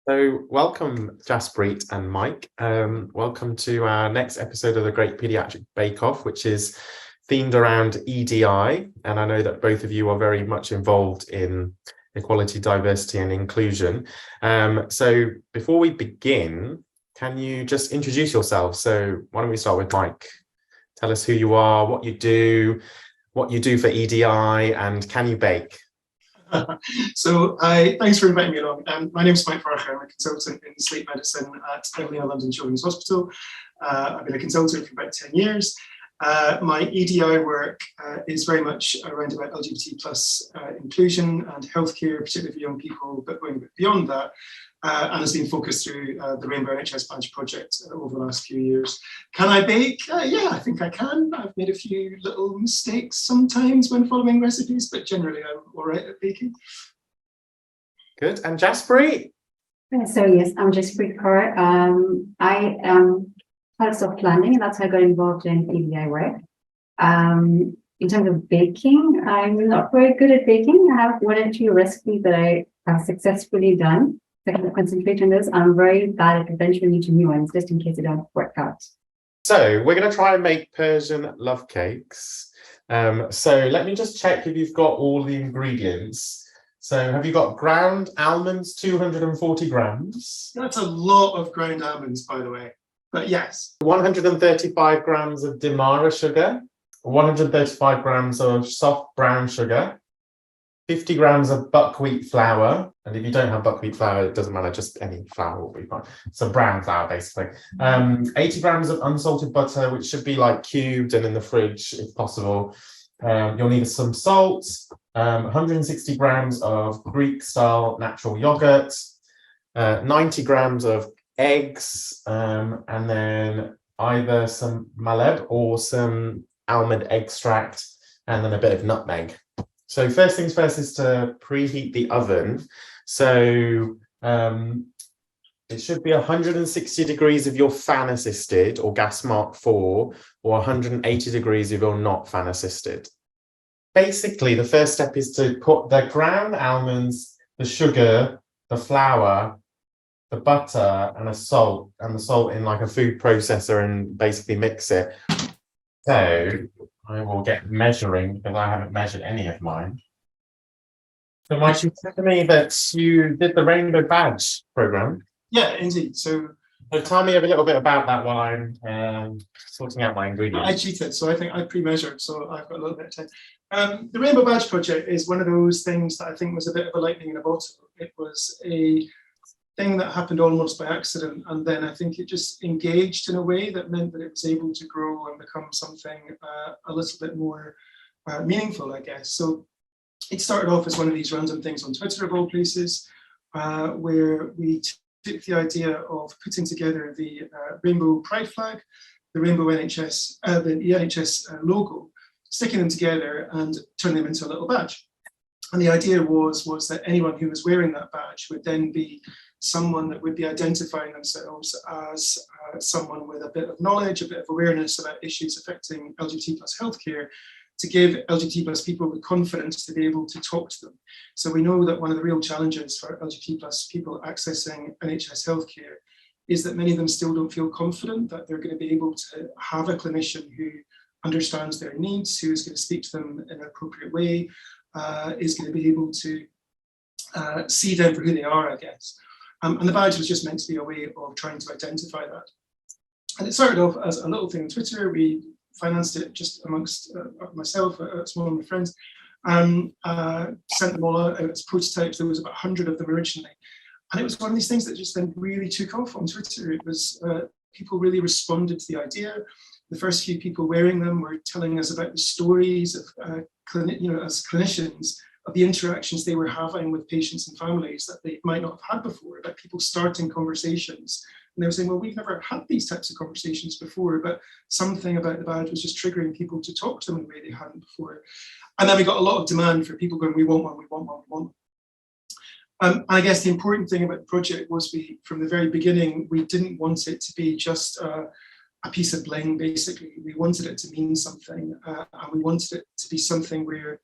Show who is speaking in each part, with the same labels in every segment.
Speaker 1: So, welcome, Jaspreet and Mike. Welcome to our next episode of the Great Paediatric Bake Off, which is themed around EDI. And I know that both of you are very much involved in equality, diversity, and inclusion. So, before we begin, can you just introduce yourself? So, why don't we start with Mike? Tell us who you are, what you do for EDI, and can you bake?
Speaker 2: Thanks for inviting me along. My name is Mike Farquhar. I'm a consultant in sleep medicine at London Children's Hospital. I've been a consultant for about 10 years. My EDI work is very much around about LGBT plus inclusion and healthcare, particularly for young people, but going beyond that, and has been focused through the Rainbow NHS Badge project over the last few years. Can I bake? Yeah, I think I can. I've made a few little mistakes sometimes when following recipes, but generally I'm all right at baking.
Speaker 1: Good. And Jaspreet?
Speaker 3: So yes, I'm Jaspreet Kaur. I am part of soft landing, and that's how I got involved in EDI work. In terms of baking, I'm not very good at baking. I have one or two recipes that I have successfully done. So I can concentrate on those. I'm very bad at venturing into new ones, just in case they don't work out.
Speaker 1: So we're going to try and make Persian Love Cakes. So let me just check if you've got all the ingredients. So have you got ground almonds, 240 grams?
Speaker 2: That's a lot of ground almonds, by the way, but yes.
Speaker 1: 135 grams of demerara sugar, 135 grams of soft brown sugar, 50 grams of buckwheat flour, and if you don't have buckwheat flour, it doesn't matter, just any flour will be fine. So brown flour, basically. 80 grams of unsalted butter, which should be like cubed and in the fridge, if possible. You'll need some salt, 160 grams of Greek-style natural yogurt, 90 grams of eggs, and then either some mahleb or some almond extract, and then a bit of nutmeg. So first things first is to preheat the oven. So it should be 160 degrees if you're fan assisted or gas mark 4, or 180 degrees if you're not fan assisted. Basically, the first step is to put the ground almonds, the sugar, the flour, the butter, and the salt in like a food processor and basically mix it. So I will get measuring because I haven't measured any of mine. So Mike, you said to me that you did the Rainbow Badge program.
Speaker 2: Yeah, indeed. So
Speaker 1: tell me a little bit about that while I'm sorting out my ingredients.
Speaker 2: I cheated, so I think I pre-measured, so I've got a little bit of time. The Rainbow Badge project is one of those things that I think was a bit of a lightning in a bottle. It was a thing that happened almost by accident, and then I think it just engaged in a way that meant that it was able to grow and become something a little bit more meaningful, I guess. So it started off as one of these random things on Twitter, of all places, where we took the idea of putting together the Rainbow Pride flag, the Rainbow NHS, the NHS logo, sticking them together and turning them into a little badge. And the idea was that anyone who was wearing that badge would then be someone that would be identifying themselves as someone with a bit of knowledge, a bit of awareness about issues affecting LGBT plus healthcare, to give LGBT plus people the confidence to be able to talk to them. So we know that one of the real challenges for LGBT plus people accessing NHS healthcare is that many of them still don't feel confident that they're going to be able to have a clinician who understands their needs, who is going to speak to them in an appropriate way, is going to be able to see them for who they are, I guess. And the badge was just meant to be a way of trying to identify that. And it started off as a little thing on Twitter. We financed it just amongst myself, a small number of friends, and sent them all out as prototypes. There was about 100 of them originally. And it was one of these things that just then really took off on Twitter. It was, people really responded to the idea. The first few people wearing them were telling us about the stories of, as clinicians, of the interactions they were having with patients and families that they might not have had before, about people starting conversations. And they were saying, well, we've never had these types of conversations before, but something about the badge was just triggering people to talk to them in a way they hadn't before. And then we got a lot of demand for people going, we want one, we want one, we want one. And I guess the important thing about the project was from the very beginning, we didn't want it to be just a piece of bling, basically. We wanted it to mean something, and we wanted it to be something where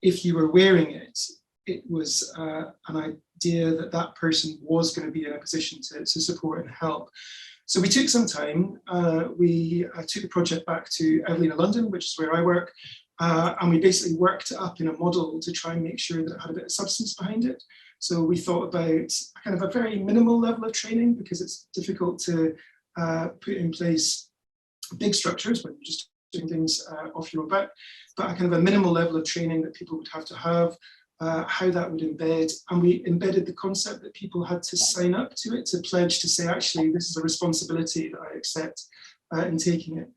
Speaker 2: if you were wearing it, it was an idea that that person was going to be in a position to support and help. So we took some time. We took the project back to Evelina London, which is where I work, and we basically worked it up in a model to try and make sure that it had a bit of substance behind it. So we thought about kind of a very minimal level of training, because it's difficult to put in place big structures when you're just doing things off your own back, but a kind of a minimal level of training that people would have to have, how that would embed. And we embedded the concept that people had to sign up to it, to pledge to say, actually, this is a responsibility that I accept in taking it.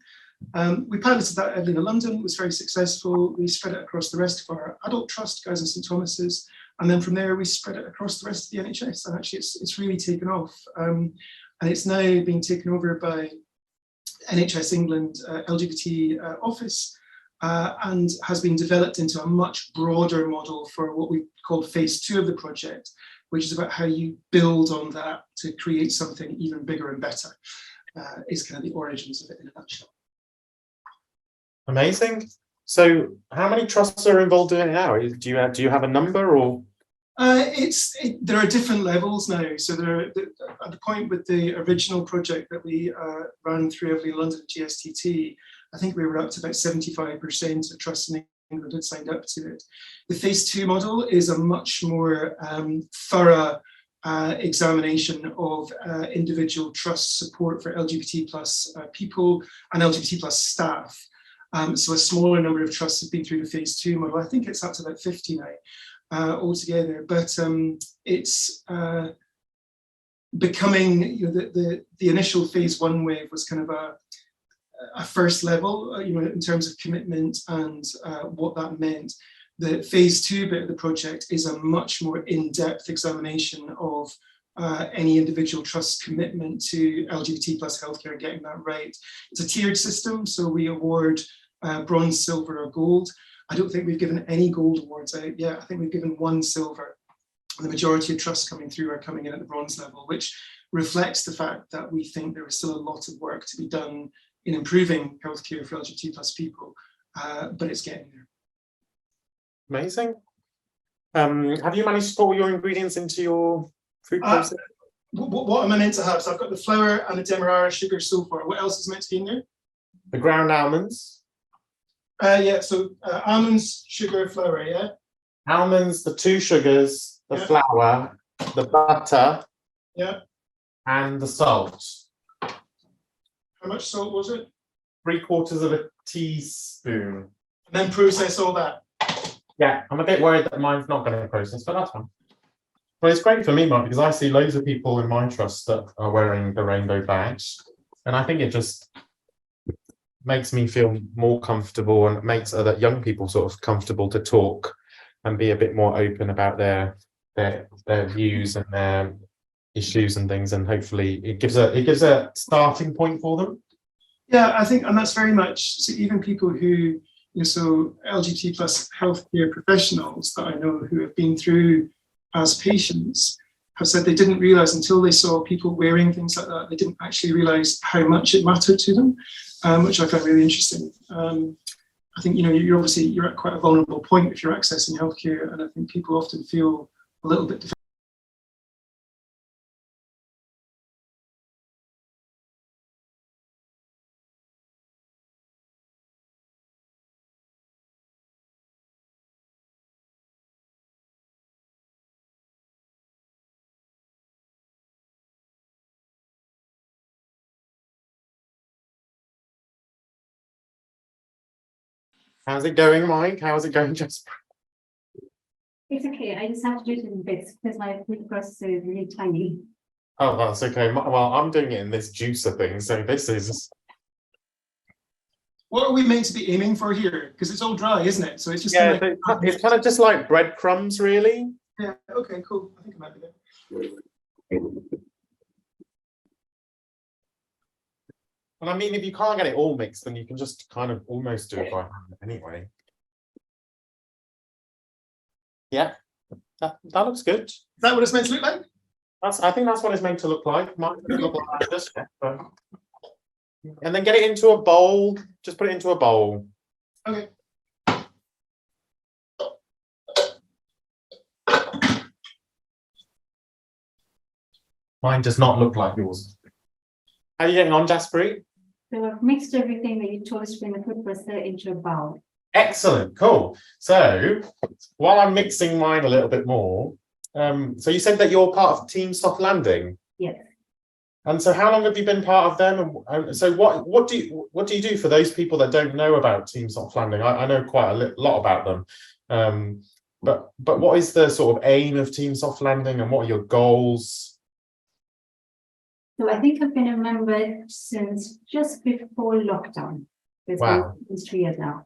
Speaker 2: We piloted that at Evelina London. It was very successful. We spread it across the rest of our adult trust, Guys and St Thomas's. And then from there, we spread it across the rest of the NHS. And actually, it's really taken off. And it's now being taken over by NHS England LGBT office, and has been developed into a much broader model for what we called phase 2 of the project, which is about how you build on that to create something even bigger and better, is kind of the origins of it in a nutshell.
Speaker 1: Amazing. So how many trusts are involved in it now? Do you have a number, or?
Speaker 2: There are different levels now. So at the point with the original project that we ran through Evelina London GSTT, I think we were up to about 75% of trusts in England had signed up to it. The phase 2 model is a much more thorough examination of individual trust support for LGBT plus people and LGBT plus staff. So a smaller number of trusts have been through the phase 2 model. I think it's up to about 50 now altogether, but it's becoming, the initial phase 1 wave was kind of a first level, in terms of commitment and what that meant. The phase 2 bit of the project is a much more in-depth examination of any individual trust's commitment to LGBT plus healthcare and getting that right. It's a tiered system, so we award bronze, silver, or gold. I don't think we've given any gold awards out yet. I think we've given 1 silver. The majority of trusts coming through are coming in at the bronze level, which reflects the fact that we think there is still a lot of work to be done in improving healthcare for LGBT plus people, but it's getting there.
Speaker 1: Amazing. Have you managed to put all your ingredients into your food process?
Speaker 2: What am I meant to have? So I've got the flour and the demerara sugar so far. What else is meant to be in there?
Speaker 1: The ground almonds.
Speaker 2: Yeah, so almonds, sugar, flour, yeah?
Speaker 1: Almonds, the 2 sugars, the flour, the butter, and the salt.
Speaker 2: How much salt was it?
Speaker 1: 3/4 teaspoon.
Speaker 2: And then process all that.
Speaker 1: Yeah, I'm a bit worried that mine's not going to process, but that's fine. Well, it's great for me, Mark, because I see loads of people in my trust that are wearing the rainbow badge, and I think it just makes me feel more comfortable, and makes other young people sort of comfortable to talk and be a bit more open about their views and their issues and things, and hopefully it gives a starting point for them.
Speaker 2: Yeah, I think, and that's very much, so even people who, so LGBT plus healthcare professionals that I know who have been through as patients have said they didn't realize until they saw people wearing things like that, they didn't actually realize how much it mattered to them, which I found really interesting. I think, you're at quite a vulnerable point if you're accessing healthcare, and I think people often feel a little bit defensive.
Speaker 1: How's it going, Mike? How's it going, Jasper?
Speaker 3: It's okay. I just have to do it in bits because my food processor is really tiny.
Speaker 1: Oh, that's okay. Well, I'm doing it in this juicer thing, so this is.
Speaker 2: What are we meant to be aiming for here? Because it's all dry, isn't it? So it's just
Speaker 1: it's kind of just like breadcrumbs, really.
Speaker 2: Yeah. Okay. Cool. I think it might be there.
Speaker 1: And I mean, if you can't get it all mixed, then you can just kind of almost do it by hand anyway. Yeah, that looks good.
Speaker 2: Is that what it's meant to look like?
Speaker 1: I think that's what it's meant to look like. Might look like this, but... And then get it into a bowl. Just put it into a bowl.
Speaker 2: Okay.
Speaker 1: Mine does not look like yours. How are you getting on, Jaspreet?
Speaker 3: So I've mixed everything that you told us to put processor into a bowl.
Speaker 1: Excellent, cool. So while I'm mixing mine a little bit more, so you said that you're part of Team Soft Landing.
Speaker 3: Yes.
Speaker 1: And so how long have you been part of them? And so what do you do for those people that don't know about Team Soft Landing? I know quite a lot about them. But what is the sort of aim of Team Soft Landing and what are your goals?
Speaker 3: So I think I've been a member since just before lockdown. It's
Speaker 1: Wow.
Speaker 3: been 3 years now.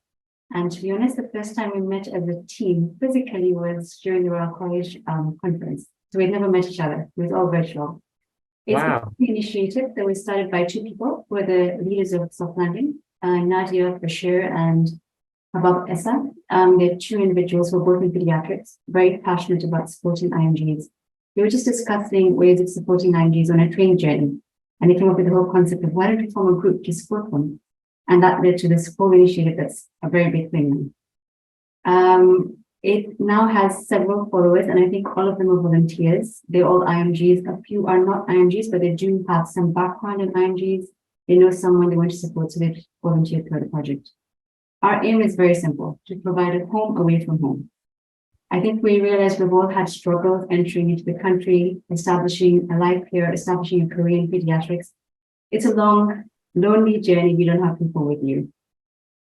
Speaker 3: And to be honest, the first time we met as a team physically was during the Royal College conference. So we'd never met each other. It was all virtual. It's
Speaker 1: Wow.
Speaker 3: an initiative that was started by 2 people who were the leaders of Soft Landing, Nadia Bashir and Habab Essa. They're 2 individuals who are both in pediatrics, very passionate about supporting IMGs. They were just discussing ways of supporting IMGs on a training journey. And they came up with the whole concept of why don't we form a group to support them? And that led to this whole initiative that's a very big thing. It now has several followers, and I think all of them are volunteers. They're all IMGs. A few are not IMGs, but they do have some background in IMGs. They know someone they want to support, so they've volunteered for the project. Our aim is very simple, to provide a home away from home. I think we realized we've all had struggles entering into the country, establishing a life here, establishing a career in pediatrics. It's a long, lonely journey. You don't have people with you.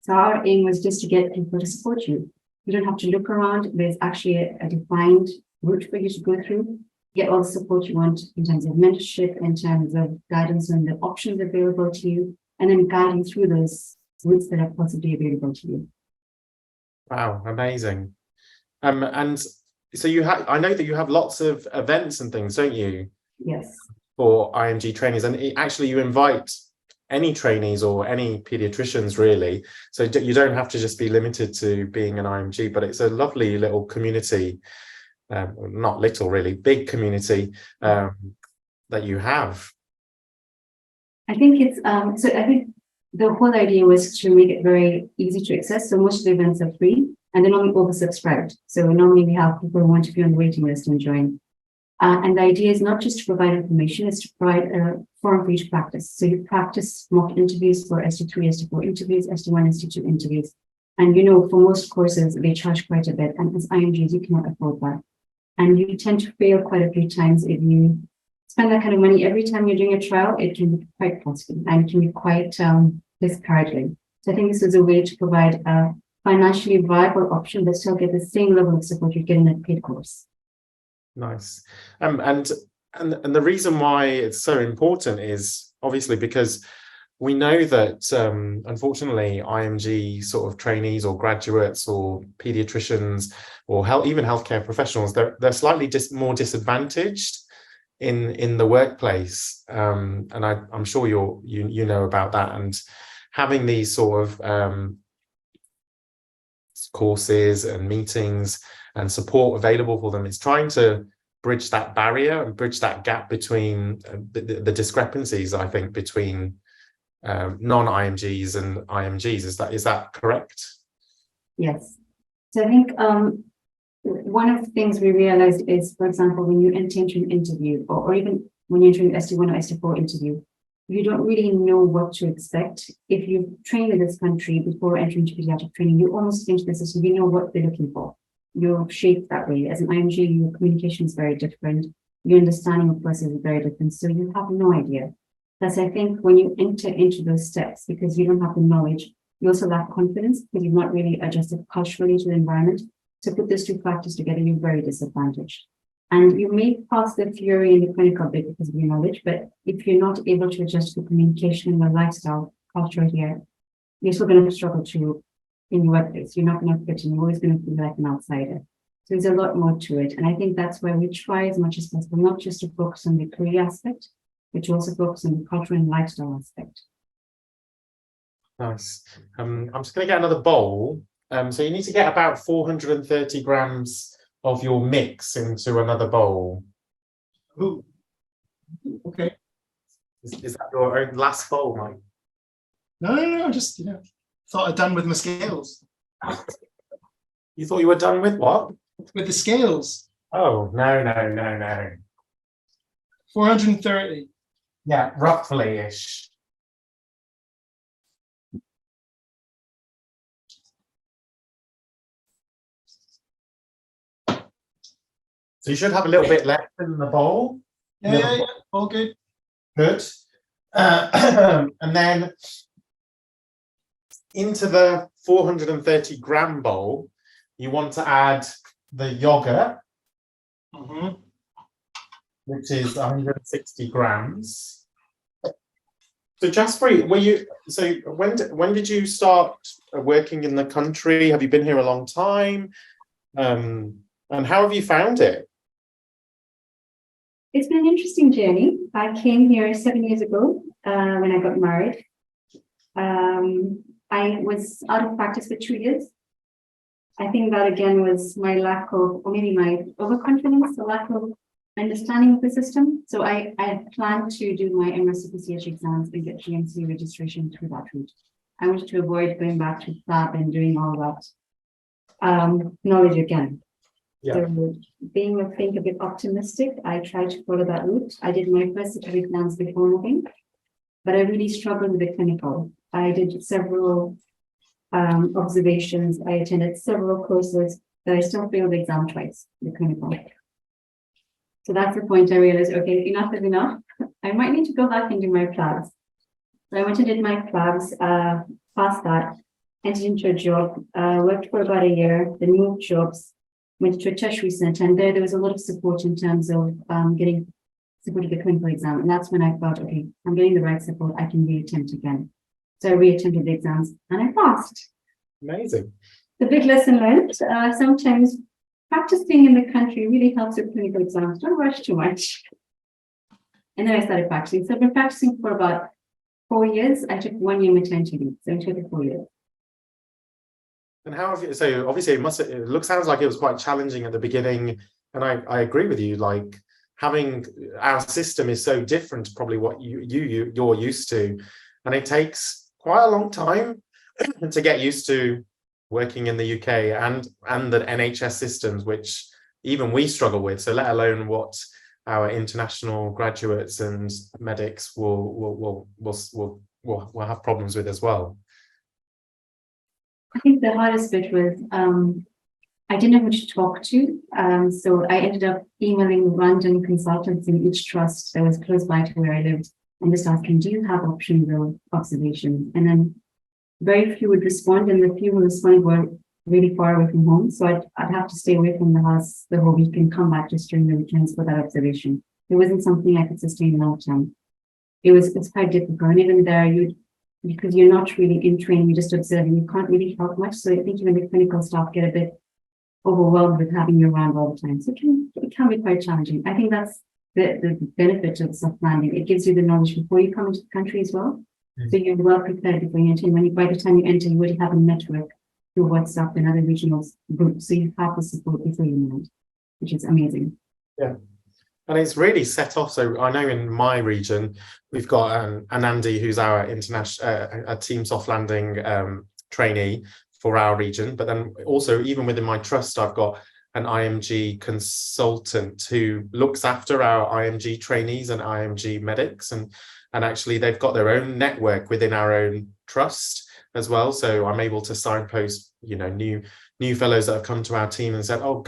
Speaker 3: So our aim was just to get people to support you. You don't have to look around. There's actually a defined route for you to go through. Get all the support you want in terms of mentorship, in terms of guidance on the options available to you, and then guiding through those routes that are possibly available to you.
Speaker 1: Wow, amazing. And so I know that you have lots of events and things, don't you?
Speaker 3: Yes.
Speaker 1: For IMG trainees, and actually you invite any trainees or any pediatricians really. So you don't have to just be limited to being an IMG, but it's a lovely little community, not little really, big community that you have.
Speaker 3: I think it's, so I think the whole idea was to make it very easy to access. So most of the events are free and they're normally oversubscribed. So normally we have people who want to be on the waiting list and join. And the idea is not just to provide information, it's to provide a forum for you to practice. So you practice mock interviews for ST3, ST4 interviews, ST1, ST2 interviews. And you know, for most courses, they charge quite a bit. And as IMGs, you cannot afford that. And you tend to fail quite a few times if you spend that kind of money every time you're doing a trial. It can be quite costly and it can be quite discouraging. So I think this is a way to provide a financially viable option but still get the same level of support you get in a paid course.
Speaker 1: Nice. And the reason why it's so important is obviously because we know that unfortunately IMG sort of trainees or graduates or pediatricians or even healthcare professionals, they're slightly more disadvantaged in the workplace, and I'm sure you know about that. And having these sort of courses and meetings and support available for them is trying to bridge that barrier and bridge that gap between the discrepancies, I think, between non-IMGs and IMGs. Is that correct? Yes.
Speaker 3: So I think one of the things we realized is, for example, when you enter into an interview or even when you're entering ST1 or ST4 interview, you don't really know what to expect. If you've trained in this country before entering into pediatric training, you almost into the system, you know what they're looking for. You're shaped that way. As an IMG, your communication is very different. Your understanding of process is very different. So you have no idea. Thus, I think when you enter into those steps, because you don't have the knowledge, you also lack confidence because you've not really adjusted culturally to the environment. To put those 2 factors together, you're very disadvantaged. And you may pass the theory in the clinical bit because of your knowledge, but if you're not able to adjust to communication and the lifestyle culture here, you're still going to struggle in your workplace. You're not going to fit in. You're always going to feel like an outsider. So there's a lot more to it. And I think that's why we try as much as possible, not just to focus on the career aspect, but to also focus on the cultural and lifestyle aspect.
Speaker 1: Nice. I'm just going to get another bowl. So you need to get about 430 grams of your mix into another bowl.
Speaker 2: Ooh. Okay.
Speaker 1: Is that your own last bowl, Mike?
Speaker 2: No, just thought I'd done with my scales.
Speaker 1: You thought you were done with what?
Speaker 2: With the scales.
Speaker 1: Oh, no.
Speaker 2: 430.
Speaker 1: Yeah, roughly-ish. So you should have a little bit left in the bowl.
Speaker 2: Yeah. All good.
Speaker 1: Good. And then into the 430 gram bowl, you want to add the yogurt, which is 160 grams. So Jaspreet, when did you start working in the country? Have you been here a long time? And how have you found it?
Speaker 3: It's been an interesting journey. I came here 7 years ago when I got married. I was out of practice for 2 years. I think that again was my lack of, or maybe my overconfidence, the lack of understanding of the system. So I planned to do my MRCPCH exams and get GMC registration through that route. I wanted to avoid going back to lab and doing all that knowledge again.
Speaker 1: Yeah.
Speaker 3: So being, I think, a bit optimistic, I tried to follow that route. I did my first certificate exams before moving, but I really struggled with the clinical. I did several observations. I attended several courses, but I still failed the exam twice, the clinical. So that's the point I realized, okay, enough is enough. I might need to go back and do my PLABs. So I went and did my PLABs, passed that, entered into a job, worked for about a year, then moved jobs, went to a tertiary center, and there was a lot of support in terms of getting support at the clinical exam. And that's when I thought, okay, I'm getting the right support, I can reattempt again. So I reattempted the exams and I passed.
Speaker 1: Amazing.
Speaker 3: The big lesson learned, sometimes practicing in the country really helps with clinical exams. Don't rush too much. And then I started practicing. So I've been practicing for about 4 years. I took 1 year maternity leave, so it took 4 years.
Speaker 1: And how have you, so obviously sounds like it was quite challenging at the beginning. And I agree with you, like having our system is so different to probably what you're used to. And it takes quite a long time to get used to working in the UK and the NHS systems, which even we struggle with. So let alone what our international graduates and medics will have problems with as well.
Speaker 3: I think the hardest bit was I didn't know who to talk to. So I ended up emailing random consultants in each trust that was close by to where I lived and just asking, do you have options or observations? And then very few would respond, and the few who responded were really far away from home. So I'd have to stay away from the house the whole week and come back just during the weekends for that observation. It wasn't something I could sustain long term. It's quite difficult. And even there, because you're not really in training, you're just observing, you can't really help much. So I think even the clinical staff get a bit overwhelmed with having you around all the time. So it can be quite challenging. I think that's the benefit of soft landing. It gives you the knowledge before you come into the country as well. So you're well prepared before you enter. And by the time you enter, you already have a network through WhatsApp and other regional groups. So you have the support before you land, which is amazing.
Speaker 1: Yeah. And it's really set off. So I know in my region, we've got Anandi, who's our international a team soft landing trainee for our region. But then also, even within my trust, I've got an IMG consultant who looks after our IMG trainees and IMG medics. And actually, they've got their own network within our own trust as well. So I'm able to signpost, new fellows that have come to our team and said, "Oh,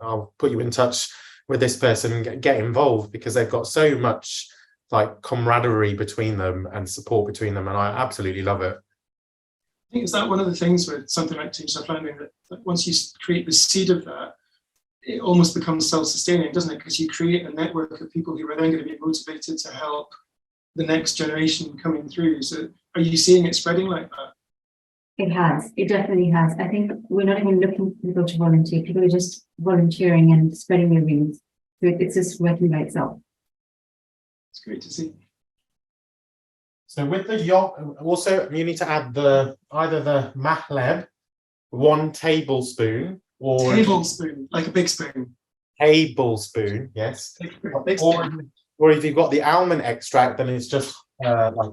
Speaker 1: I'll put you in touch with this person and get involved," because they've got so much like camaraderie between them and support between them, and I absolutely love it.
Speaker 2: I think is that one of the things with something like Team Soft Landing, that once you create the seed of that, it almost becomes self-sustaining, doesn't it? Because you create a network of people who are then going to be motivated to help the next generation coming through. So are you seeing it spreading like that?
Speaker 3: It has. It definitely has. I think we're not even looking for people to volunteer. People are just volunteering and spreading their wings. So it's just working by itself.
Speaker 2: It's great to see.
Speaker 1: So with the yogurt, also you need to add either the mahleb, 1 tablespoon, or
Speaker 2: tablespoon, like a big spoon.
Speaker 1: Tablespoon, yes.
Speaker 2: Big spoon.
Speaker 1: Or if you've got the almond extract, then it's just like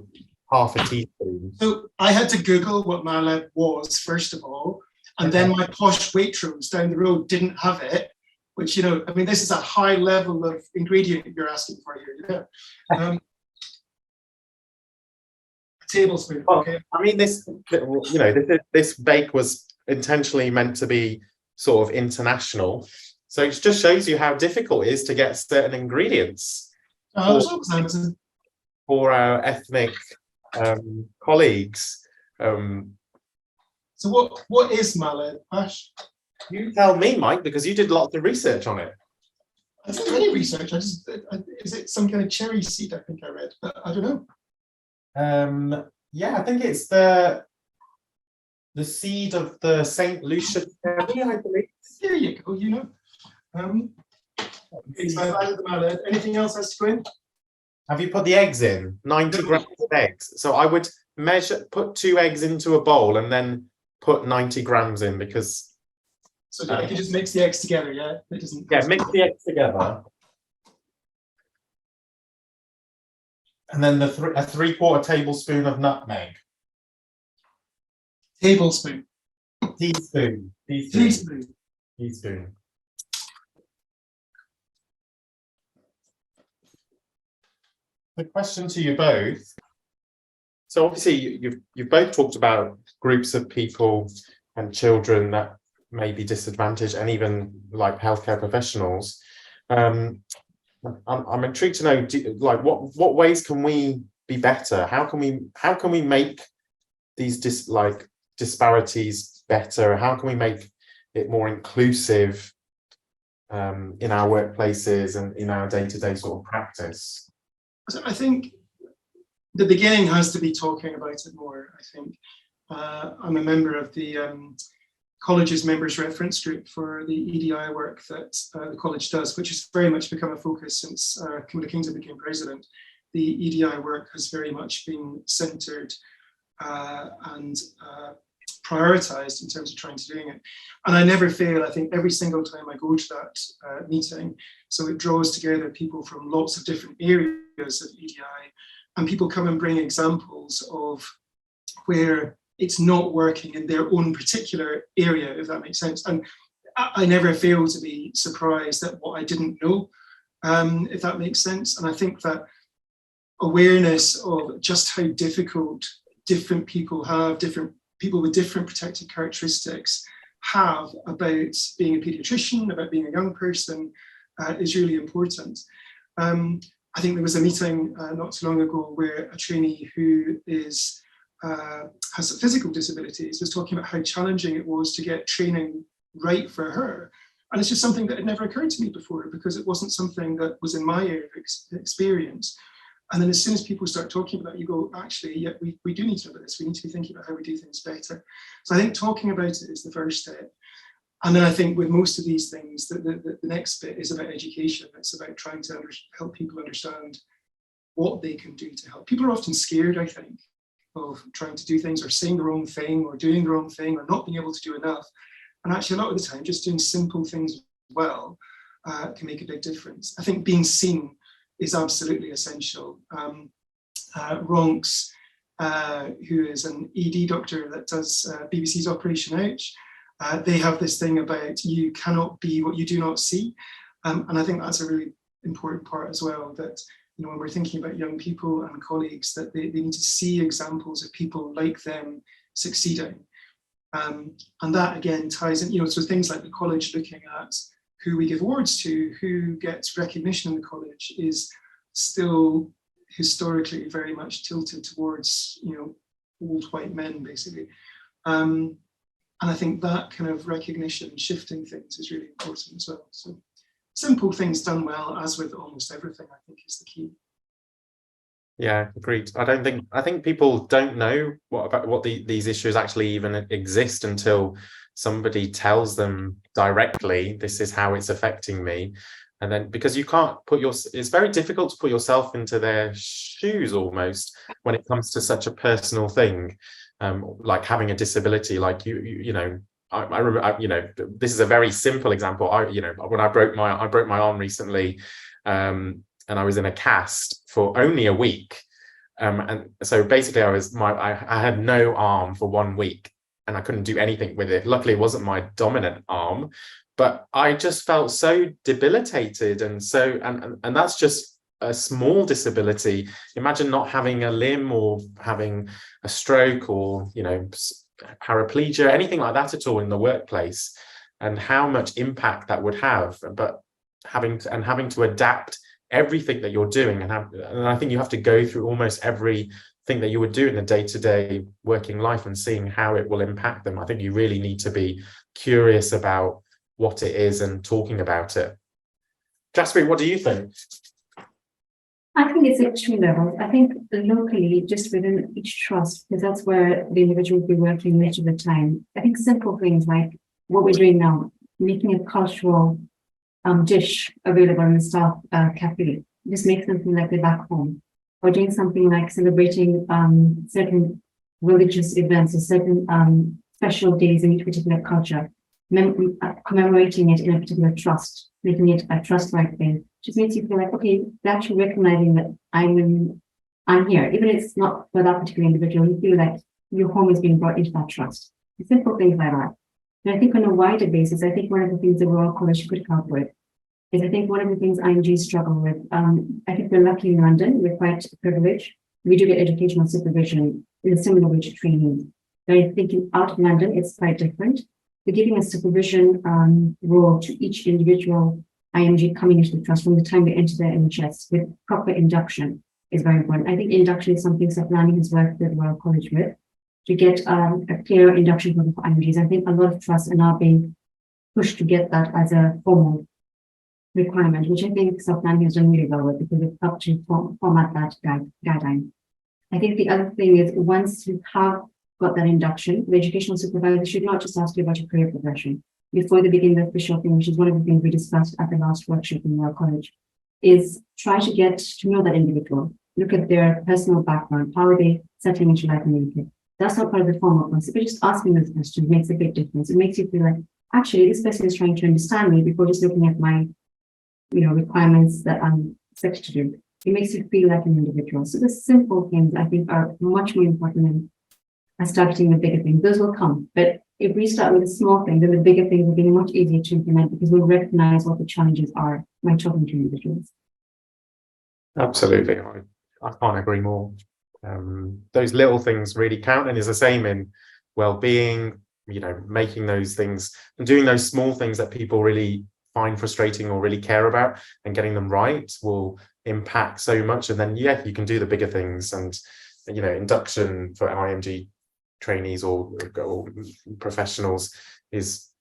Speaker 1: half a teaspoon.
Speaker 2: So I had to Google what mahleb was, first of all, and then my posh Waitrose down the road didn't have it. which, you know, I mean, this is a high level of ingredient you're asking for here, you know. A tablespoon,
Speaker 1: Well,
Speaker 2: okay.
Speaker 1: I mean, this, you know, this bake was intentionally meant to be sort of international. So it just shows you how difficult it is to get certain ingredients
Speaker 2: There's always Amazon.
Speaker 1: for our ethnic colleagues.
Speaker 2: So what is mahleb, Ash?
Speaker 1: You tell me, Mike, because you did lots of research on it.
Speaker 2: I didn't do any research. Is it some kind of cherry seed? I think I read, but I don't know.
Speaker 1: Yeah, I think it's the seed of the Saint Lucia cherry, I believe.
Speaker 2: There you go. You know. Okay, so I've added the mahleb. Anything else has to go in?
Speaker 1: Have you put the eggs in? 90 grams of eggs. So I would put 2 eggs into a bowl and then put 90 grams in, because.
Speaker 2: So I can just mix the eggs together, yeah? It doesn't.
Speaker 1: Yeah, mix the eggs together. And then a 3/4 tablespoon of nutmeg.
Speaker 2: Tablespoon.
Speaker 1: Teaspoon.
Speaker 2: Teaspoon.
Speaker 1: Teaspoon. The question to you both. So obviously you've both talked about groups of people and children that may be disadvantaged, and even like healthcare professionals. I'm intrigued to know, like what ways can we be better? How can we make these disparities better? How can we make it more inclusive in our workplaces and in our day-to-day sort of practice?
Speaker 2: So I think the beginning has to be talking about it more. I think I'm a member of the college's members reference group for the EDI work that the college does, which has very much become a focus since Camilla Kingston became president. The EDI work has very much been centred and prioritised in terms of trying to doing it. And I never fail, I think, every single time I go to that meeting. So it draws together people from lots of different areas of EDI, and people come and bring examples of where it's not working in their own particular area, if that makes sense. And I never fail to be surprised at what I didn't know, if that makes sense. And I think that awareness of just how difficult different people with different protected characteristics have about being a paediatrician, about being a young person, is really important. I think there was a meeting not too long ago where a trainee who has physical disabilities was talking about how challenging it was to get training right for her. And it's just something that had never occurred to me before, because it wasn't something that was in my area of experience. And then as soon as people start talking about it, you go, actually, yeah, we do need to know about this. We need to be thinking about how we do things better. So I think talking about it is the first step. And then I think with most of these things, the next bit is about education. It's about trying to help people understand what they can do to help. People are often scared, I think, of trying to do things or saying the wrong thing or doing the wrong thing or not being able to do enough. And actually, a lot of the time, just doing simple things well can make a big difference. I think being seen is absolutely essential. Ronks, who is an ED doctor that does BBC's Operation Ouch, they have this thing about you cannot be what you do not see. And I think that's a really important part as well, that when we're thinking about young people and colleagues, that they need to see examples of people like them succeeding. And that again ties in, so things like the college looking at who we give awards to, who gets recognition in the college, is still historically very much tilted towards, old white men, basically. And I think that kind of recognition, shifting things, is really important as well. So simple things done well, as with almost everything, I think, is the key.
Speaker 1: Yeah, agreed. I think people don't know what these issues actually even exist until somebody tells them directly, this is how it's affecting me. And then, because you can't it's very difficult to put yourself into their shoes almost when it comes to such a personal thing, like having a disability. Like I remember, this is a very simple example. When I broke my arm recently, and I was in a cast for only a week. And so basically I had no arm for 1 week. and I couldn't do anything with it. Luckily, it wasn't my dominant arm, but I just felt so debilitated, and that's just a small disability. Imagine not having a limb, or having a stroke, or paraplegia, anything like that at all in the workplace, and how much impact that would have. But having to adapt everything that you're doing, and I think you have to go through almost everything that you would do in the day-to-day working life and seeing how it will impact them. I think you really need to be curious about what it is and talking about it. Jaspreet, what do you think?
Speaker 3: I think it's at two levels. I think locally, just within each trust, because that's where the individual will be working much of the time. I think simple things like what we're doing now, making a cultural dish available in the staff cafe, just make something like they're back home, or doing something like celebrating certain religious events or certain special days in each particular culture, commemorating it in a particular trust, making it a trust-like thing, just makes you feel like, okay, they're actually recognizing that I'm here, even if it's not for that particular individual. You feel like your home is being brought into that trust. Simple things like that. And I think on a wider basis, I think one of the things the Royal College could help with is, I think one of the things IMG struggle with, I think we're lucky in London, we're quite privileged. We do get educational supervision in a similar way to training. But I think out of London, it's quite different. We're giving a supervision role to each individual IMG coming into the trust from the time they enter their NHS, with proper induction is very important. I think induction is something South London has worked with Royal College with, to get a clear induction program for IMGs. I think a lot of trusts are now being pushed to get that as a formal requirement, which I think South London has done really well with, because it's helped to format that guideline. I think the other thing is, once you have got that induction, the educational supervisor should not just ask you about your career progression before they begin the official thing, which is one of the things we discussed at the last workshop in Royal College, is try to get to know that individual, look at their personal background, how are they settling into life in the UK. That's not part of the formal process, but just asking those questions makes a big difference. It makes you feel like, actually, this person is trying to understand me before just looking at my, requirements that I'm expected to do. It makes you feel like an individual. So the simple things, I think, are much more important than us targeting the bigger things. Those will come, but if we start with the small things, then the bigger things will be much easier to implement, because we'll recognize what the challenges are by talking to individuals.
Speaker 1: Absolutely, I can't agree more. Those little things really count, and it's the same in well-being. Making those things and doing those small things that people really find frustrating or really care about, and getting them right will impact so much. And then you can do the bigger things. And induction for IMG trainees or professionals is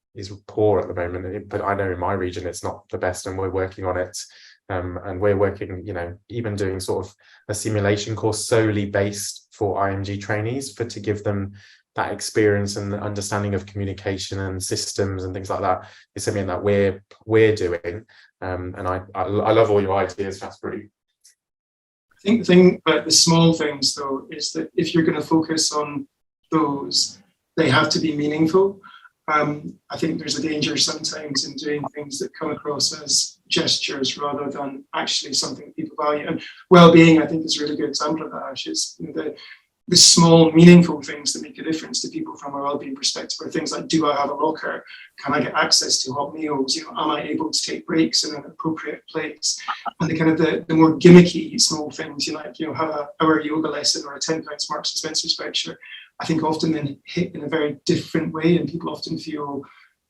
Speaker 1: poor at the moment, but I know in my region it's not the best, and we're working on it. And we're working, even doing sort of a simulation course solely based for IMG trainees, to give them that experience and the understanding of communication and systems and things like that. Is something that we're doing. And I love all your ideas, Jaspreet.
Speaker 2: I think the thing about the small things, though, is that if you're going to focus on those, they have to be meaningful. I think there's a danger sometimes in doing things that come across as gestures rather than actually something people value. And well-being, I think, is a really good example of that, Ash. It's the small, meaningful things that make a difference to people from a well-being perspective, are things like, do I have a locker? Can I get access to hot meals? Am I able to take breaks in an appropriate place? And the kind of the more gimmicky small things, have an hour yoga lesson or a £10 Marks and Spencer's voucher, I think often then hit in a very different way, and people often feel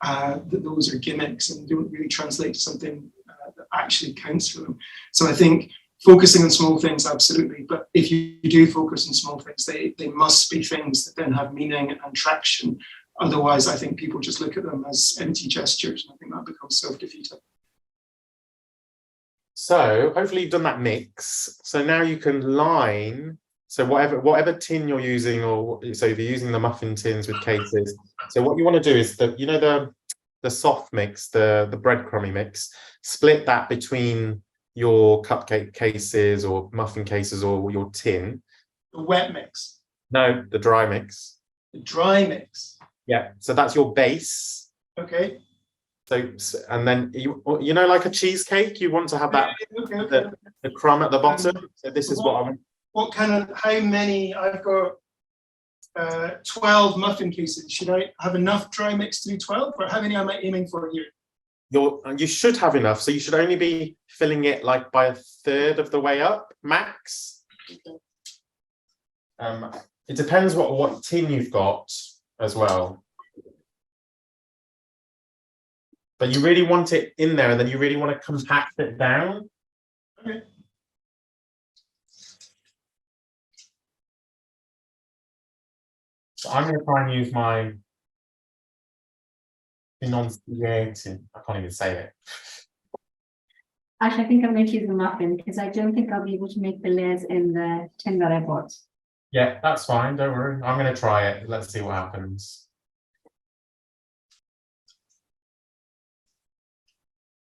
Speaker 2: that those are gimmicks and don't really translate to something that actually counts for them. So I think focusing on small things, absolutely, but if you do focus on small things, they must be things that then have meaning and traction. Otherwise, I think people just look at them as empty gestures, and I think that becomes self-defeating.
Speaker 1: So hopefully you've done that mix. So now you can line. So whatever tin you're using, so if you're using the muffin tins with cases, so what you want to do is the soft mix, the breadcrumby mix, split that between your cupcake cases or muffin cases or your tin.
Speaker 2: The wet mix?
Speaker 1: No, the dry mix.
Speaker 2: The dry mix?
Speaker 1: Yeah, so that's your base.
Speaker 2: Okay.
Speaker 1: So, and then like a cheesecake, you want to have that
Speaker 2: okay.
Speaker 1: The crumb at the bottom. So this is what I want.
Speaker 2: How many? I've got 12 muffin cases. Should I have enough dry mix to do 12, or how many am I aiming for here?
Speaker 1: You should have enough, so you should only be filling it like by a third of the way up, max. It depends what tin you've got as well. But you really want it in there, and then you really want to compact it down.
Speaker 2: Okay.
Speaker 1: So I'm going to try and use my financier. I can't even say it.
Speaker 3: Ash, I think I'm going to use the muffin because I don't think I'll be able to make the layers in the tin that I bought.
Speaker 1: Yeah, that's fine. Don't worry. I'm going to try it. Let's see what happens.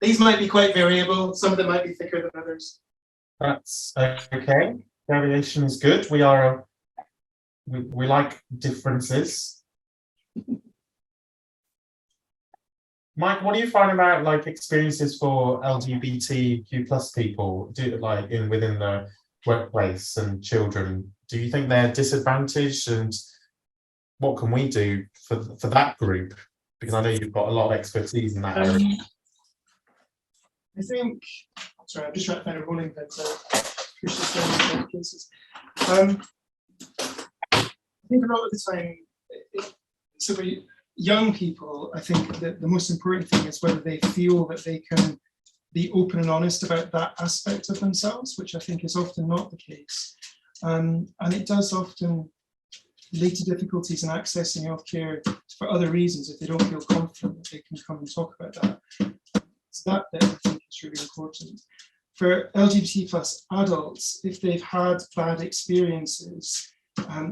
Speaker 2: These might be quite variable. Some of them might be thicker than others.
Speaker 1: That's okay. Variation is good. We are we like differences. Mike, what do you find about like experiences for LGBTQ plus people within the workplace and children? Do you think they're disadvantaged, and what can we do for that group? Because I know you've got a lot of expertise in that area.
Speaker 2: I think, sorry, I'm just trying to find a rolling bit cases. I think a lot of the time, so for young people, I think that the most important thing is whether they feel that they can be open and honest about that aspect of themselves, which I think is often not the case. And it does often lead to difficulties in accessing healthcare for other reasons if they don't feel confident that they can come and talk about that. So that bit I think is really important. For LGBT plus adults, if they've had bad experiences,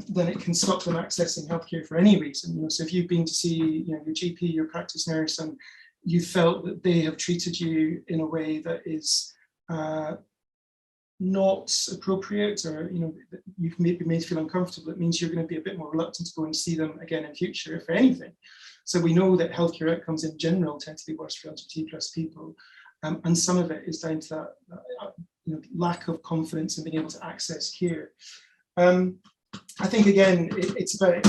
Speaker 2: then it can stop them accessing healthcare for any reason. So if you've been to see your GP, your practice nurse, and you felt that they have treated you in a way that is not appropriate, or you've maybe made feel uncomfortable, it means you're going to be a bit more reluctant to go and see them again in future for anything. So we know that healthcare outcomes in general tend to be worse for LGBT plus people, and some of it is down to that lack of confidence in being able to access care. I think again it's about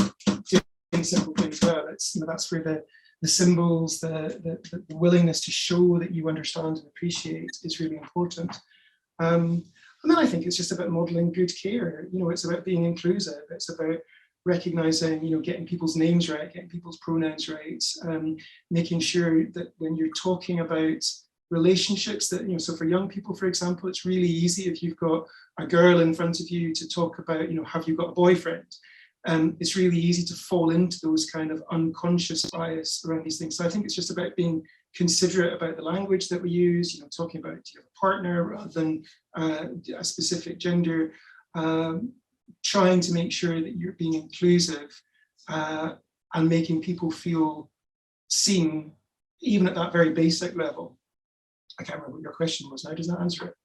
Speaker 2: doing simple things well. That's where the symbols, the willingness to show that you understand and appreciate is really important. And then I think it's just about modeling good care. It's about being inclusive. It's about recognizing, getting people's names right, getting people's pronouns right, making sure that when you're talking about relationships that, so for young people, for example, it's really easy if you've got a girl in front of you to talk about, have you got a boyfriend? It's really easy to fall into those kind of unconscious bias around these things. So I think it's just about being considerate about the language that we use, talking about do you have a partner rather than a specific gender, trying to make sure that you're being inclusive and making people feel seen, even at that very basic level. I can't remember what your question was now. Does that answer it?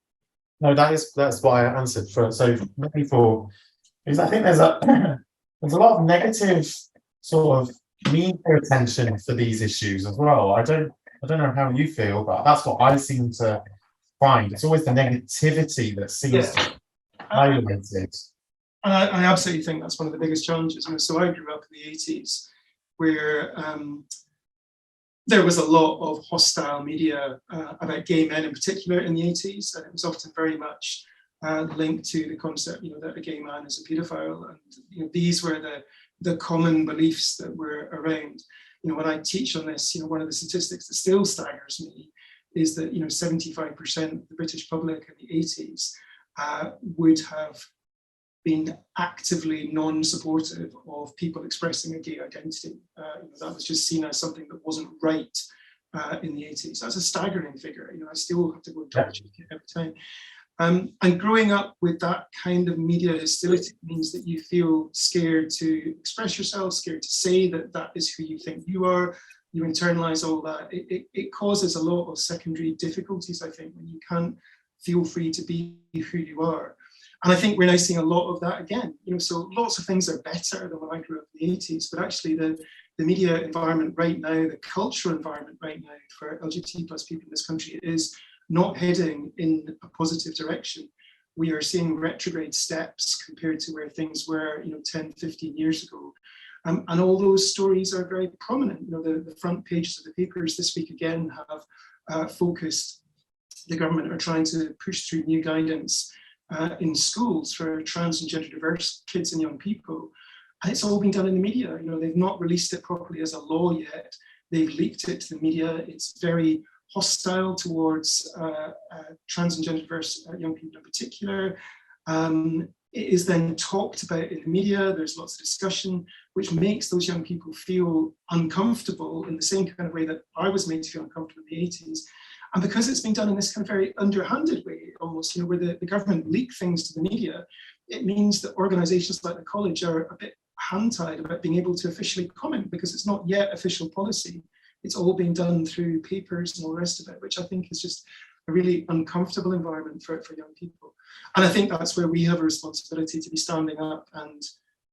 Speaker 1: No, that's what I answered for. So maybe because I think there's a lot of negative sort of need for attention for these issues as well. I don't know how you feel, but that's what I seem to find. It's always the negativity that seems to highlight it.
Speaker 2: And I absolutely think that's one of the biggest challenges. So I grew up in the 80s where there was a lot of hostile media about gay men in particular in the 80s, and it was often very much linked to the concept, that a gay man is a paedophile, and these were the common beliefs that were around. When I teach on this, one of the statistics that still staggers me is that 75% of the British public in the 80s would have been actively non-supportive of people expressing a gay identity. That was just seen as something that wasn't right in the 80s. That's a staggering figure. I still have to go and talk to you every time. And growing up with that kind of media hostility means that you feel scared to express yourself, scared to say that is who you think you are. You internalize all that. It causes a lot of secondary difficulties, I think, when you can't feel free to be who you are. And I think we're now seeing a lot of that again. So lots of things are better than when I grew up in the 80s, but actually the media environment right now, the cultural environment right now for LGBT plus people in this country is not heading in a positive direction. we are seeing retrograde steps compared to where things were, 10, 15 years ago. And all those stories are very prominent. The front pages of the papers this week again have focused. The government are trying to push through new guidance in schools for trans and gender diverse kids and young people. And it's all been done in the media. They've not released it properly as a law yet. They've leaked it to the media. It's very hostile towards trans and gender diverse young people in particular. It is then talked about in the media. There's lots of discussion, which makes those young people feel uncomfortable in the same kind of way that I was made to feel uncomfortable in the 80s. And because it's been done in this kind of very underhanded way, almost, where the government leak things to the media, it means that organizations like the college are a bit hand-tied about being able to officially comment, because it's not yet official policy. It's all being done through papers and all the rest of it, which I think is just a really uncomfortable environment for young people. And I think that's where we have a responsibility to be standing up and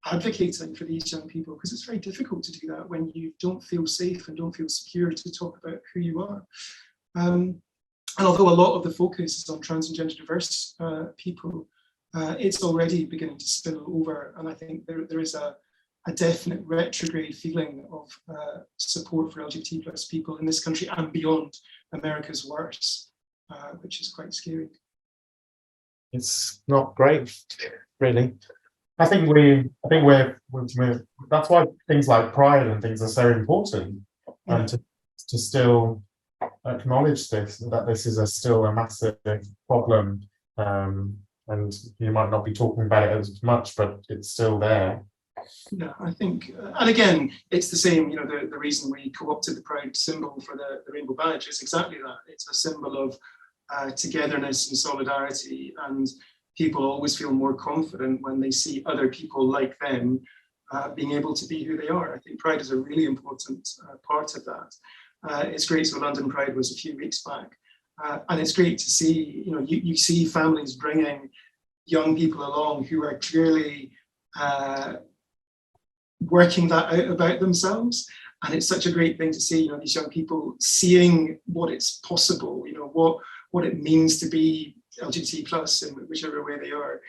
Speaker 2: advocating for these young people, because it's very difficult to do that when you don't feel safe and don't feel secure to talk about who you are. And although a lot of the focus is on trans and gender diverse people, it's already beginning to spill over. And I think there is a definite retrograde feeling of support for LGBT plus people in this country and beyond. America's worse, which is quite scary.
Speaker 1: It's not great, really. I think we're that's why things like Pride and things are so important, and to still acknowledge that this is still a massive problem, and you might not be talking about it as much, but it's still there.
Speaker 2: Yeah, I think, and again, it's the same, the reason we co-opted the Pride symbol for the rainbow badge is exactly that. It's a symbol of togetherness and solidarity, and people always feel more confident when they see other people like them being able to be who they are. I think Pride is a really important part of that. It's great. So London Pride was a few weeks back, and it's great to see, you see families bringing young people along who are clearly working that out about themselves. And it's such a great thing to see, these young people seeing what it's possible, what it means to be LGBT plus in whichever way they are,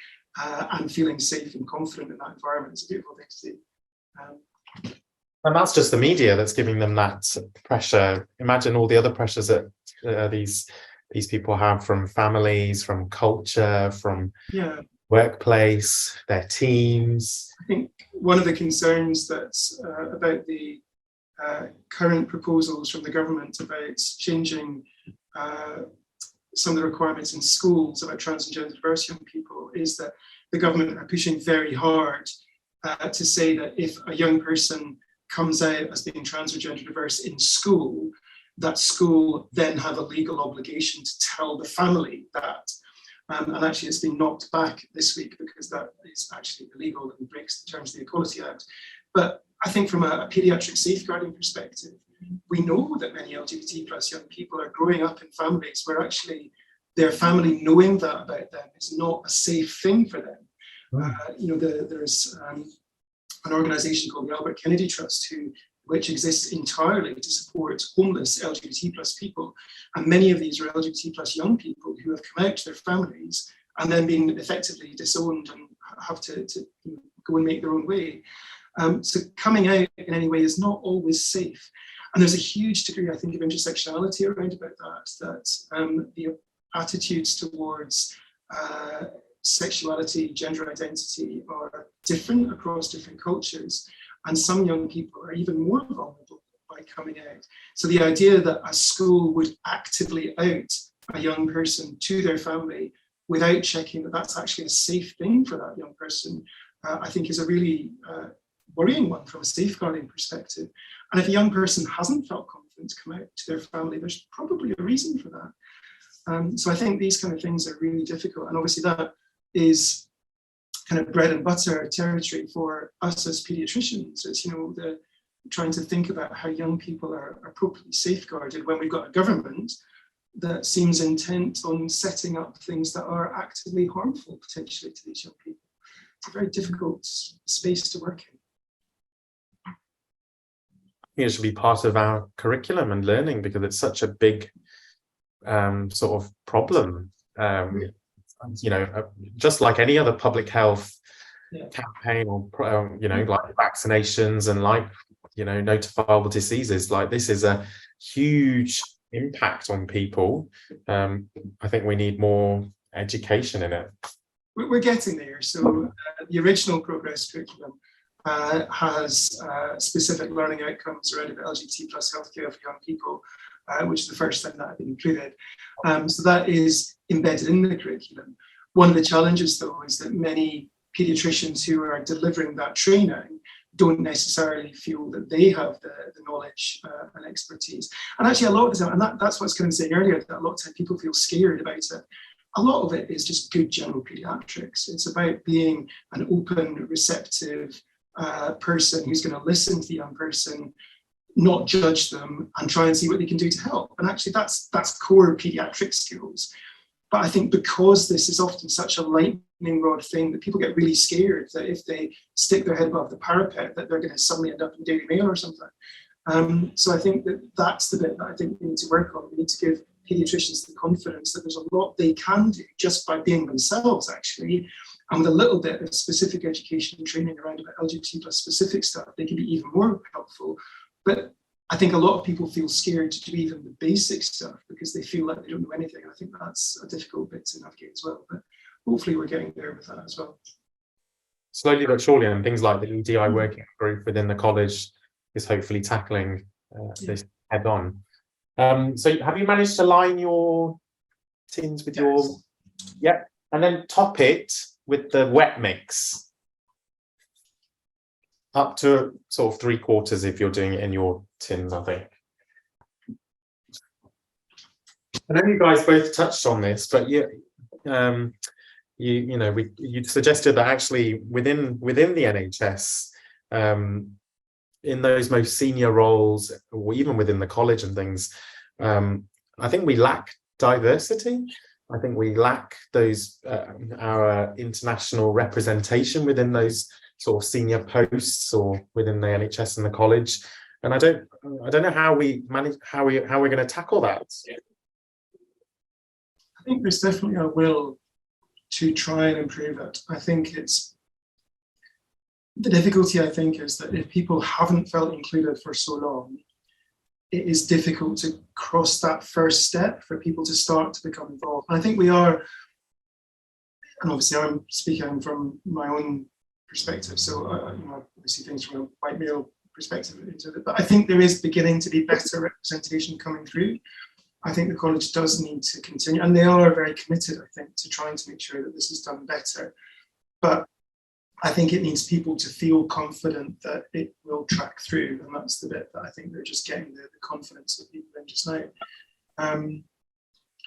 Speaker 2: and feeling safe and confident in that environment. It's a beautiful thing to see.
Speaker 1: And that's just the media that's giving them that pressure. Imagine all the other pressures that these people have from families, from culture, from workplace, their teams.
Speaker 2: I think one of the concerns that's about the current proposals from the government about changing some of the requirements in schools about trans and gender diverse young people is that the government are pushing very hard to say that if a young person comes out as being trans or gender diverse in school, that school then have a legal obligation to tell the family that. And actually it's been knocked back this week because that is actually illegal and breaks the terms of the Equality Act. But I think from a paediatric safeguarding perspective, we know that many LGBT plus young people are growing up in families where actually their family knowing that about them is not a safe thing for them. There's an organization called the Albert Kennedy Trust which exists entirely to support homeless LGBT plus people. And many of these are LGBT plus young people who have come out to their families and then been effectively disowned and have to go and make their own way. So coming out in any way is not always safe. And there's a huge degree, I think, of intersectionality around about that the attitudes towards sexuality, gender identity are different across different cultures. And some young people are even more vulnerable by coming out. So the idea that a school would actively out a young person to their family without checking that that's actually a safe thing for that young person, I think is a really worrying one from a safeguarding perspective. And if a young person hasn't felt confident to come out to their family, there's probably a reason for that. So I think these kind of things are really difficult. And obviously that is kind of bread and butter territory for us as paediatricians. It's, trying to think about how young people are appropriately safeguarded when we've got a government that seems intent on setting up things that are actively harmful potentially to these young people. It's a very difficult space to work in.
Speaker 1: It should be part of our curriculum and learning because it's such a big sort of problem. you know, just like any other public health
Speaker 2: Yeah.
Speaker 1: campaign or, you know, like vaccinations and like, you know, notifiable diseases, like this is a huge impact on people. I think we need more education in it.
Speaker 2: We're getting there. So the original progress curriculum has specific learning outcomes around about LGBT plus healthcare for young people, which is the first thing that had been included. So that is embedded in the curriculum. One of the challenges, though, is that many paediatricians who are delivering that training don't necessarily feel that they have the knowledge and expertise. And actually, a lot of the time, and that's what I was kind of saying earlier, that a lot of time people feel scared about it. A lot of it is just good general pediatrics. It's about being an open, receptive person who's going to listen to the young person, not judge them, and try and see what they can do to help. And actually, that's core pediatric skills. But I think because this is often such a lightning rod thing that people get really scared that if they stick their head above the parapet, that they're going to suddenly end up in Daily Mail or something. So I think that's the bit that I think we need to work on. We need to give paediatricians the confidence that there's a lot they can do just by being themselves, actually. And with a little bit of specific education and training around about LGBT plus specific stuff, they can be even more helpful. But I think a lot of people feel scared to do even the basic stuff because they feel like they don't know anything. And I think that's a difficult bit to navigate as well. But hopefully we're getting there with that as well.
Speaker 1: Slowly but surely, and things like the EDI working group within the college is hopefully tackling this head on. So have you managed to line your tins with your... Yeah, and then top it with the wet mix up to sort of 3/4 if you're doing it in your tins, I think. I know you guys both touched on this, but you suggested that actually within the NHS, in those most senior roles, or even within the college and things, I think we lack diversity. I think we lack those our international representation within those sort of senior posts or within the NHS and the college. And I don't know how we manage how we're going to tackle that.
Speaker 2: I think there's definitely a will to try and improve it. I think it's the difficulty, I think, is that if people haven't felt included for so long, it is difficult to cross that first step for people to start to become involved. And I think we are, and obviously I'm speaking from my own perspective, so I see things from a white male perspective into it, but I think there is beginning to be better representation coming through. I think the college does need to continue, and they are very committed, I think, to trying to make sure that this is done better. But I think it needs people to feel confident that it will track through, and that's the bit that I think they're just getting the confidence of people in just now.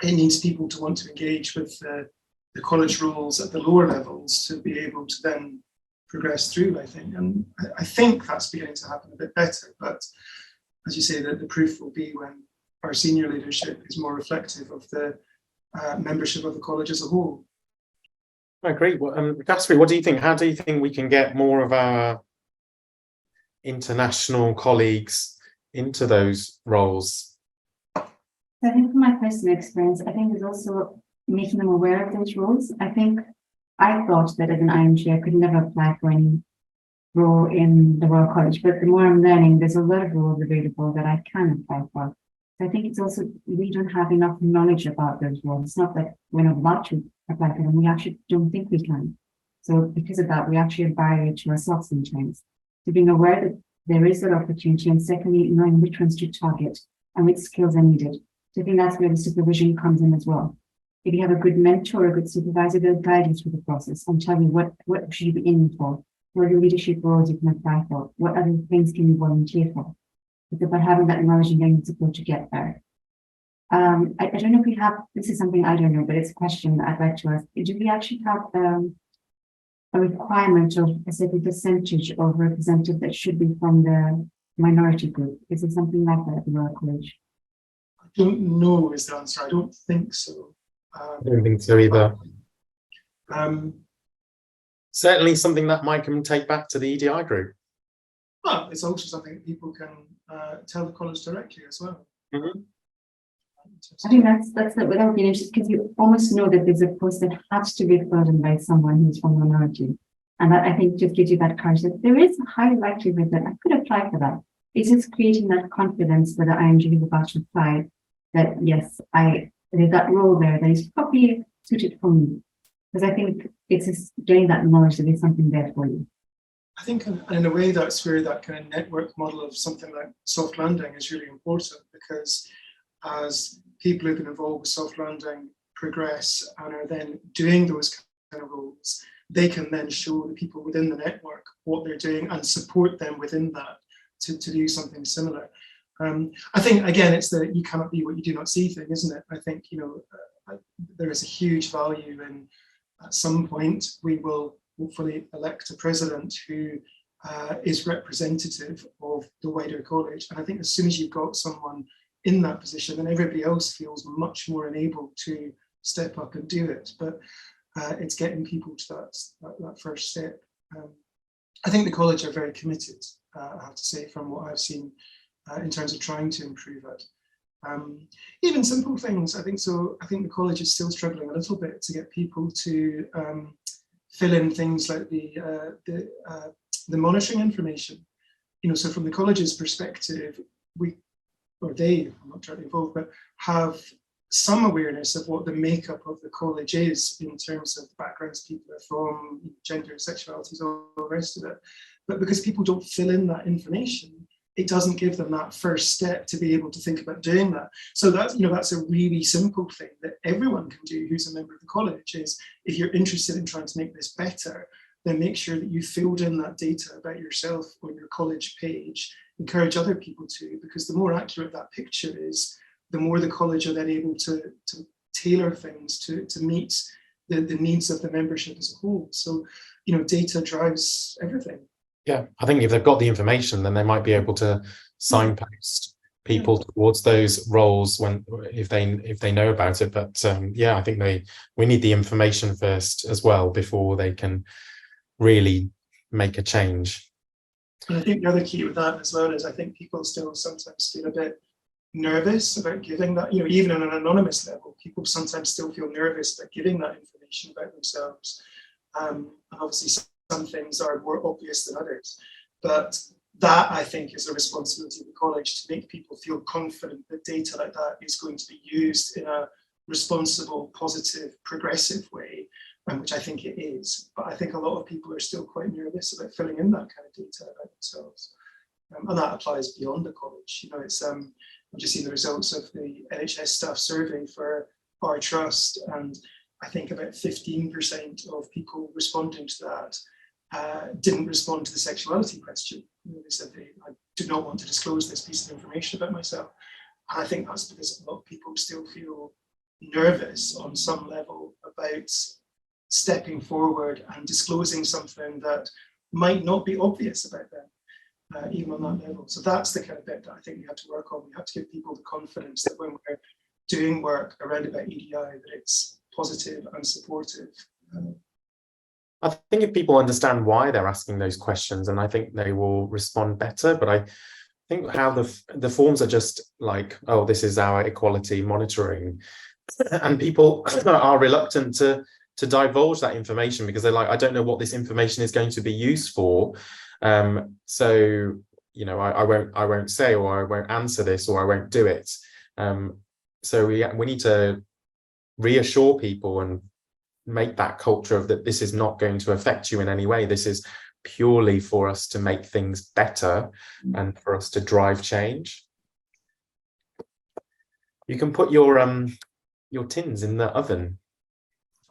Speaker 2: It needs people to want to engage with the college rules at the lower levels to be able to then progress through, I think. And I think that's beginning to happen a bit better. But as you say, the proof will be when our senior leadership is more reflective of the membership of the college as a whole.
Speaker 1: I agree. Well, Jaspreet, what do you think? How do you think we can get more of our international colleagues into those roles?
Speaker 3: I think from my personal experience, I think it's also making them aware of those roles. I think I thought that as an IMG, I could never apply for any role in the Royal College, but the more I'm learning, there's a lot of roles available that I can apply for. So I think it's also, we don't have enough knowledge about those roles. It's not that we're not allowed to apply for them, we actually don't think we can. So because of that, we actually have barrier to ourselves sometimes. So being aware that there is that opportunity, and secondly, knowing which ones to target and which skills are needed. So I think that's where the supervision comes in as well. If you have a good mentor or a good supervisor, they'll guide you through the process and tell you what should you be aiming for, what are the leadership roles you can apply for, what other things can you volunteer for. It's about having that knowledge and getting support to get there. I don't know if we have, this is something I don't know, but it's a question that I'd like to ask. Do we actually have a requirement of a certain percentage of representatives that should be from the minority group? Is it something like that at the Royal College?
Speaker 2: I don't know is the answer. I don't think so.
Speaker 1: I don't think so either. Certainly something that Mike can take back to the EDI group.
Speaker 2: Well, it's also something that people can tell the college directly as well.
Speaker 1: Mm-hmm.
Speaker 3: I think that's without being interested, because you almost know that there's a post that has to be filled in by someone who's from minority. And that, I think, just gives you that courage that there is a high likelihood that I could apply for that. It's just creating that confidence whether I am doing about to apply, that yes, there's that role there that is probably suited for me. Because I think it's just getting that knowledge that there's something there for you.
Speaker 2: I think in a way that's where that kind of network model of something like soft landing is really important, because as people who've been involved with soft landing progress and are then doing those kind of roles, they can then show the people within the network what they're doing and support them within that to do something similar. I think, again, it's the you cannot be what you do not see thing, isn't it? I think, there is a huge value in, at some point, we will hopefully elect a president who is representative of the wider college. And I think as soon as you've got someone in that position, then everybody else feels much more enabled to step up and do it. But it's getting people to that first step. I think the college are very committed, I have to say, from what I've seen in terms of trying to improve it. Even simple things, I think so. I think the college is still struggling a little bit to get people to fill in things like the monitoring information. So from the college's perspective, I'm not directly involved, but have some awareness of what the makeup of the college is in terms of the backgrounds people are from, gender, sexualities, all the rest of it. But because people don't fill in that information, it doesn't give them that first step to be able to think about doing that. So that's a really simple thing that everyone can do who's a member of the college, is if you're interested in trying to make this better, then make sure that you filled in that data about yourself on your college page. Encourage other people to, because the more accurate that picture is, the more the college are then able to tailor things to meet the needs of the membership as a whole. So, data drives everything.
Speaker 1: Yeah, I think if they've got the information, then they might be able to signpost people towards those roles if they know about it. But I think we need the information first as well before they can really make a change.
Speaker 2: And I think the other key with that as well is I think people still sometimes feel a bit nervous about giving that, even on an anonymous level, people sometimes still feel nervous about giving that information about themselves. And obviously some things are more obvious than others, but that I think is a responsibility of the college, to make people feel confident that data like that is going to be used in a responsible, positive, progressive way, which I think it is. But I think a lot of people are still quite nervous about filling in that kind of data about themselves. And that applies beyond the college. It's I've just seen the results of the NHS staff survey for our trust, and I think about 15% of people responding to that didn't respond to the sexuality question. They said I do not want to disclose this piece of information about myself. And I think that's because a lot of people still feel nervous on some level about stepping forward and disclosing something that might not be obvious about them, even on that level. So that's the kind of bit that I think we have to work on. We have to give people the confidence that when we're doing work around about EDI, that it's positive and supportive.
Speaker 1: I think if people understand why they're asking those questions, and I think they will respond better. But I think how the forms are just like, oh, this is our equality monitoring, and people are reluctant to divulge that information because they're like, I don't know what this information is going to be used for. So I won't say, or I won't answer this, or I won't do it. So we need to reassure people and make that culture of that this is not going to affect you in any way. This is purely for us to make things better and for us to drive change. You can put your tins in the oven.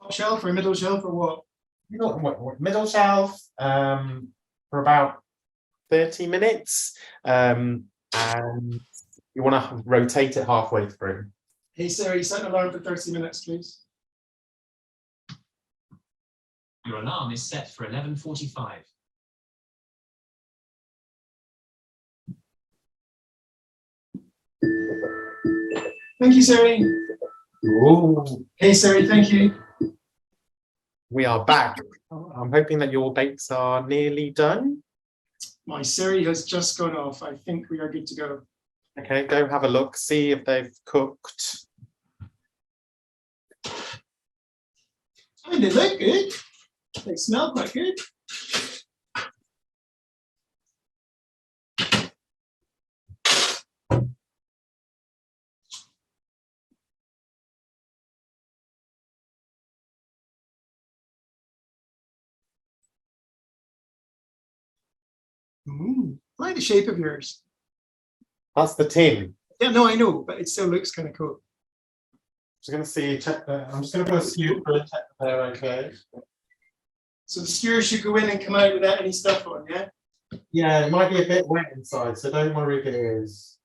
Speaker 2: Top shelf or middle shelf or what?
Speaker 1: Middle shelf for about 30 minutes. And you want to rotate it halfway through.
Speaker 2: Hey Siri, set an alarm for 30 minutes, please.
Speaker 4: Your alarm is set for 11:45.
Speaker 2: Thank you, Siri.
Speaker 1: Ooh.
Speaker 2: Hey Siri, thank you.
Speaker 1: We are back. I'm hoping that your bakes are nearly done.
Speaker 2: My Siri has just gone off. I think we are good to go.
Speaker 1: Okay, go have a look, see if they've cooked.
Speaker 2: And they look good. They smell quite good. I like the shape of yours.
Speaker 1: That's the tin.
Speaker 2: Yeah, no, I know, but it still looks kind of cool.
Speaker 1: Just going to see, check that. I'm just going to put a skewer for it there, okay?
Speaker 2: So the skewer should go in and come out without any stuff on, yeah?
Speaker 1: Yeah, it might be a bit wet inside, so don't worry if it is.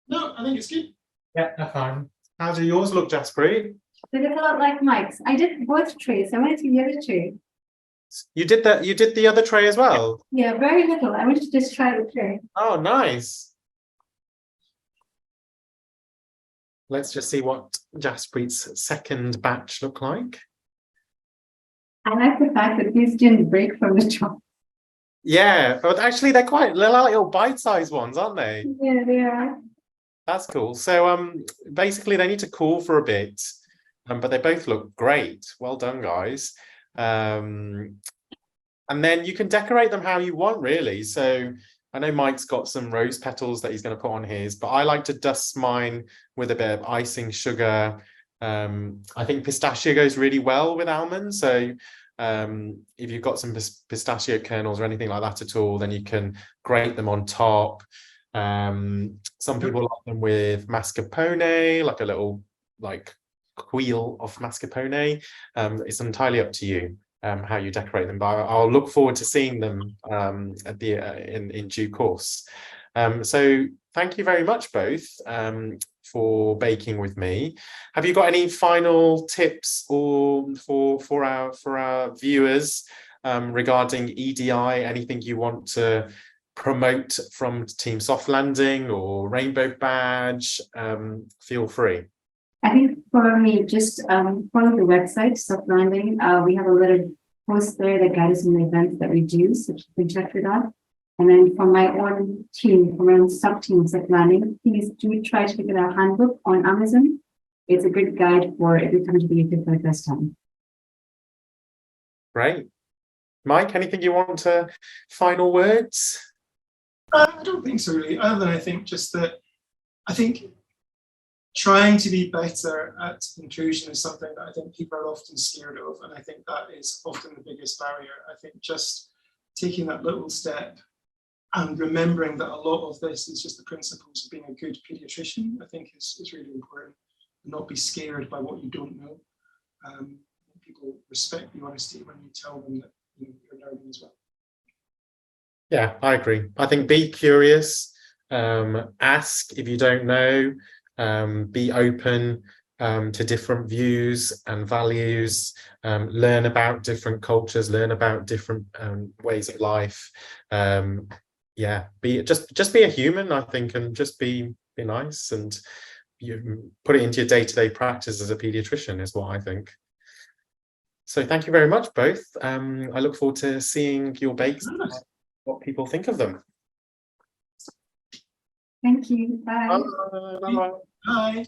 Speaker 2: No, I think it's good.
Speaker 1: Yeah, that's fine. How do yours look, Jaspreet?
Speaker 3: They look a lot like Mike's. I did both trays. I wanted to the other tray.
Speaker 1: You did that. You did the other tray as well.
Speaker 3: Yeah, very little. I wanted to just try the tray.
Speaker 1: Oh, nice. Let's just see what Jaspreet's second batch look like.
Speaker 3: I like the fact that these didn't break from the top.
Speaker 1: Yeah, but actually they're like little bite-sized ones, aren't they?
Speaker 3: Yeah, they are.
Speaker 1: That's cool. So basically they need to cool for a bit, but they both look great. Well done, guys. And then you can decorate them how you want, really. So I know Mike's got some rose petals that he's going to put on his, but I like to dust mine with a bit of icing sugar. I think pistachio goes really well with almonds. So if you've got some pistachio kernels or anything like that at all, then you can grate them on top. Some people like them with mascarpone, like a little wheel of mascarpone. It's entirely up to you how you decorate them, but I'll look forward to seeing them at the in due course. So thank you very much both for baking with me. Have you got any final tips or for our viewers regarding EDI? Anything you want to promote from Team Soft Landing or Rainbow Badge? Feel free.
Speaker 3: I think for me, just follow the website, Soft Landing. We have a little post there that guides us on the events that we do, so you can check for that. And then for my own team, for my own sub-team, Soft Landing, please do try to look at our handbook on Amazon. It's a good guide for if you come to the UK for the first time.
Speaker 1: Great. Mike, anything you want to final words?
Speaker 2: I don't think so, really, other than I think just that I think trying to be better at inclusion is something that I think people are often scared of, and I think that is often the biggest barrier. I think just taking that little step and remembering that a lot of this is just the principles of being a good paediatrician, I think is really important. And not be scared by what you don't know. People respect the honesty when you tell them that you're learning as well.
Speaker 1: Yeah, I agree. I think be curious, ask if you don't know, be open to different views and values, learn about different cultures, learn about different ways of life. Yeah, just be a human, I think, and just be nice, and you put it into your day-to-day practice as a paediatrician is what I think. So thank you very much, both. I look forward to seeing your bakes, what people think of them.
Speaker 3: Thank you. Bye.
Speaker 1: Bye.
Speaker 2: Bye.